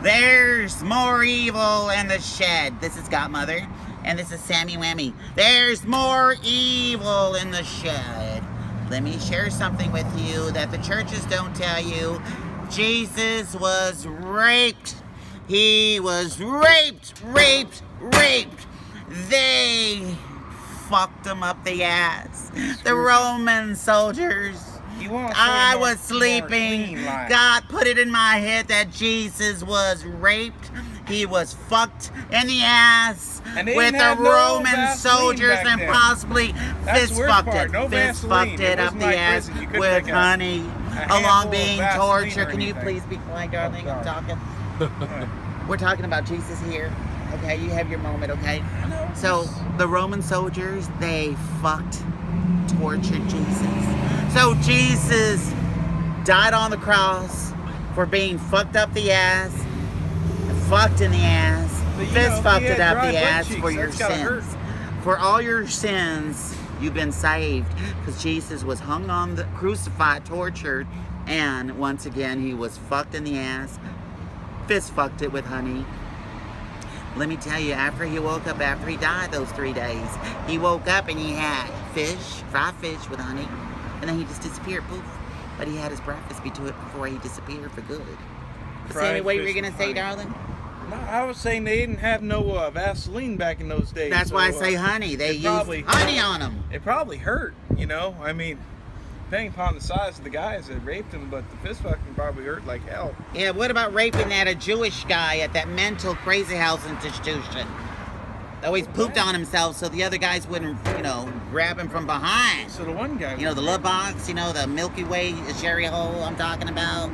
There's more evil in the shed. This is Godmother, and this is Sammy Whammy. There's more evil in the shed. Let me share something with you that the churches don't tell you. Jesus was raped. He was raped. They fucked him up the ass. The Roman soldiers. I was sleeping. God put it in my head that Jesus was raped. He was fucked in the ass with the Roman soldiers and possibly fist fucked it up the ass with honey along being tortured. Can you please be quiet, darling? I'm talking. We're talking about Jesus here. Okay, you have your moment, okay? So the Roman soldiers, they fucked, tortured Jesus. So Jesus died on the cross for being fucked up the ass, fucked in the ass, fist fucked it up the ass for your sins. For all your sins, you've been saved because Jesus was hung on the crucified, tortured, and once again he was fucked in the ass, fist fucked it with honey. Let me tell you, after he woke up, after he died those 3 days, he woke up and he had fish, fried fish with honey, and then he just disappeared, poof. But he had his breakfast before he disappeared for good. Sammy, what were you going to say, darling? No, I was saying they didn't have no Vaseline back in those days. That's why I say honey. They used honey on them. It probably hurt, you know? I mean, depending upon the size of the guys that raped him, but the fist fucking probably hurt like hell. Yeah, what about raping a Jewish guy at that mental crazy house institution? Always pooped on himself so the other guys wouldn't, grab him from behind. So the one guy... the love box, the Milky Way sherry hole I'm talking about.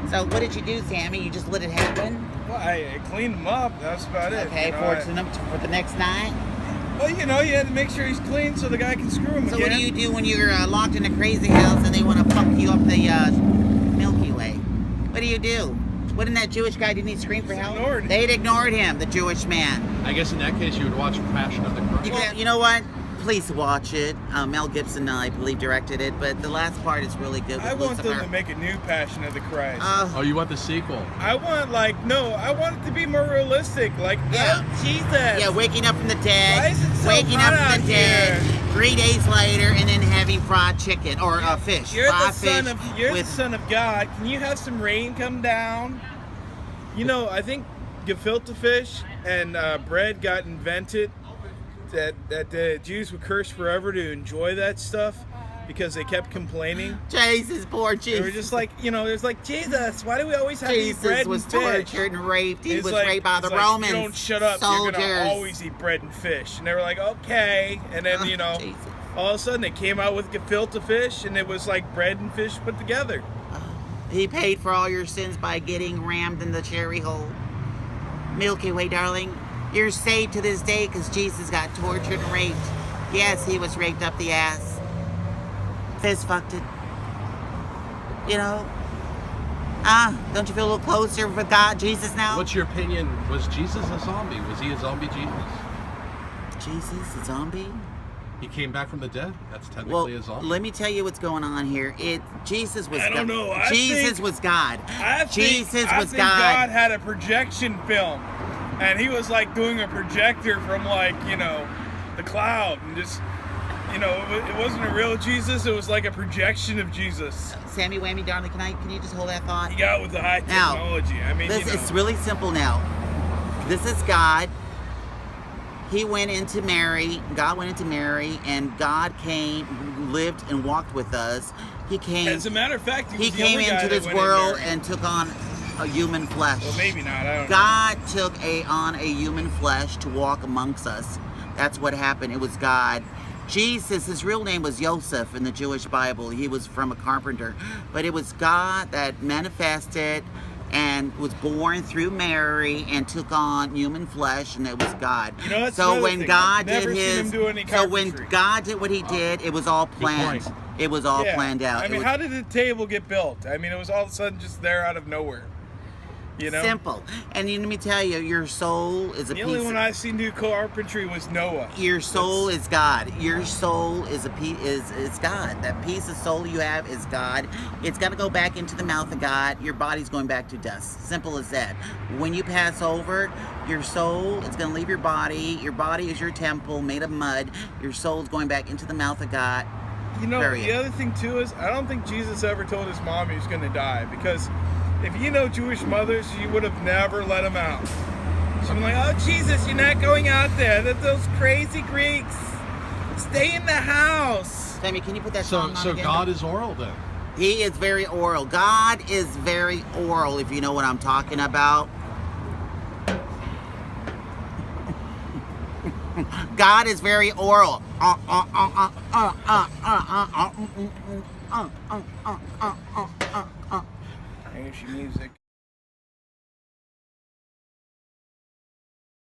So what did you do, Sammy? You just let it happen? Well, I cleaned him up. That's about it. Okay, for the next night? Well, you had to make sure he's clean so the guy can screw him again. So what do you do when you're locked in a crazy house and they want to fuck you up the Milky Way? What do you do? Wouldn't that Jewish guy, didn't he scream for help? They'd ignored him, the Jewish man. I guess in that case you would watch Passion of the Christ. You know what? Please watch it. Mel Gibson, I believe, directed it, but the last part is really good. I want them to make a new Passion of the Christ. Oh, you want the sequel? I want I want it to be more realistic. Jesus. Yeah, waking up from the dead. Why is it so waking hot up from out the dead here? 3 days later, and then having fried chicken or fish. You're fried the son of God. Can you have some rain come down? I think gefilte fish and bread got invented that the Jews would curse forever to enjoy that stuff because they kept complaining. Jesus, poor Jesus. They were just like, there's Jesus, why do we always have these bread and fish? Jesus was tortured and raped. He was raped by the If Romans. you don't shut up, soldiers. You're going to always eat bread and fish. And they were like, okay. And then, Jesus. all of a sudden they came out with gefilte fish and it was like bread and fish put together. He paid for all your sins by getting rammed in the cherry hole. Milky Way, darling. You're saved to this day because Jesus got tortured and raped. Yes, he was raped up the ass. Fist fucked it. Don't you feel a little closer with God, Jesus now? What's your opinion? Was Jesus a zombie? Was he a zombie Jesus? Jesus, a zombie? He came back from the dead? That's technically a zombie. Let me tell you what's going on here. Jesus was God. I don't know. Jesus was God. I think God had a projection film. And he was doing a projector from the cloud and just, it wasn't a real Jesus. It was like a projection of Jesus. Sammy Whammy, darling, can you just hold that thought? He got with the high technology. It's really simple now. This is God. He went into Mary. God went into Mary, and God came, lived, and walked with us. He came. As a matter of fact, he came into this world and took on a human flesh. Well, maybe not. I don't know. God took on a human flesh to walk amongst us. That's what happened. It was God. Jesus, his real name was Joseph in the Jewish Bible. He was from a carpenter. But it was God that manifested and was born through Mary and took on human flesh, and it was God. So when God did what he did, it was all planned. It was all planned out. How did the table get built? It was all of a sudden just there out of nowhere. You know? Simple. And let me tell you, your soul is a The piece only of... one I seen do carpentry was Noah. Your soul is God. Your soul is a piece is God. That piece of soul you have is God. It's got to go back into the mouth of God. Your body's going back to dust. Simple as that. When you pass over, your soul is going to leave your body. Your body is your temple made of mud. Your soul's going back into the mouth of God. You know, Period. the other thing too is I don't think Jesus ever told his mom he was going to die, because if you know Jewish mothers, she would have never let him out. She'd be like, "Oh Jesus, you're not going out there. That's those crazy Greeks. Stay in the house." Tammy, can you put that song on So again? God is oral then. He is very oral. God is very oral, if you know what I'm talking about. God is very oral. Here's your music.